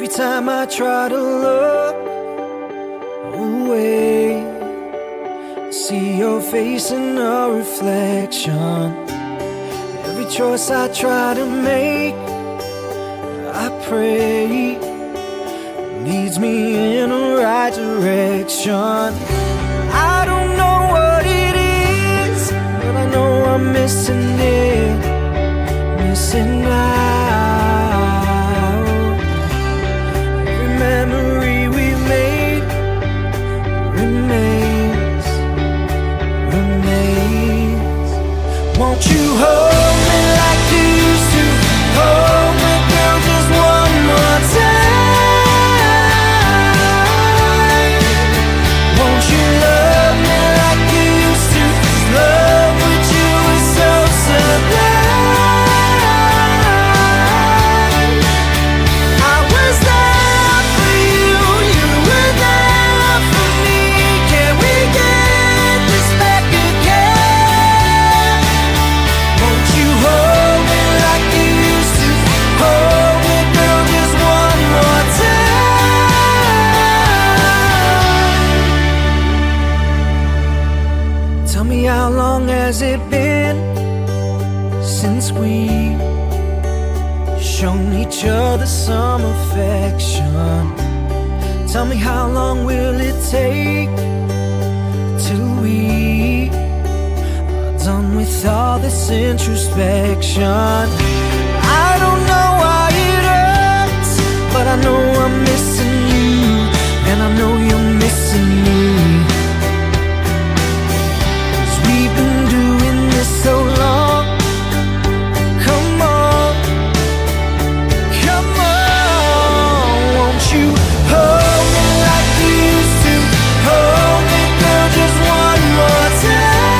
Every time I try to look away, see your face in a reflection. Every choice I try to make, I pray, leads me in the right direction. I don't know what it is, but I know I'm missing it, missing out. Every memory we've made remains. Won't you hold me like you used to? Hold me, girl, just one more time. Won't you love me like you used to? Love with you is so sublime. I was there for you, you were there for me. Can we get this back again? Won't you hold me like you used to? Hold me, girl, just one more time. Tell me, how long has it been since we shown each other some affection? Tell me, how long will it take till we are done with all this introspection? I don't know why it hurts, but I know I'm missing you, and I know you're missing me. 'Cause we've been doing this so long. Come on, come on. Won't you hold me like you used to? Hold me, girl, just one more time.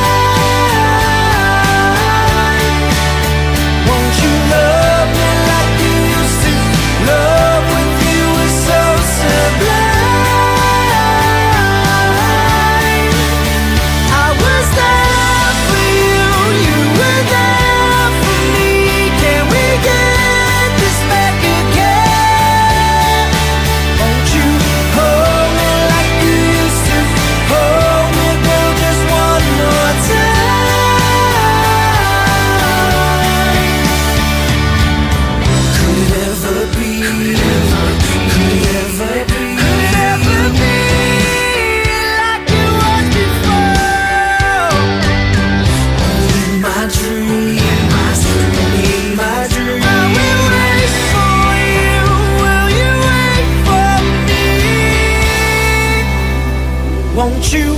Won't you love me like you used to? Love with you is so sublime. I was there for you, you were there for me. Can we get this back again? Won't you hold me like you used to? Hold me, girl, just one more time. Could it ever be? Could it ever be? Could it ever be like it was before? Only my dream, only my dream. I will wait for you. Will you wait for me? Won't you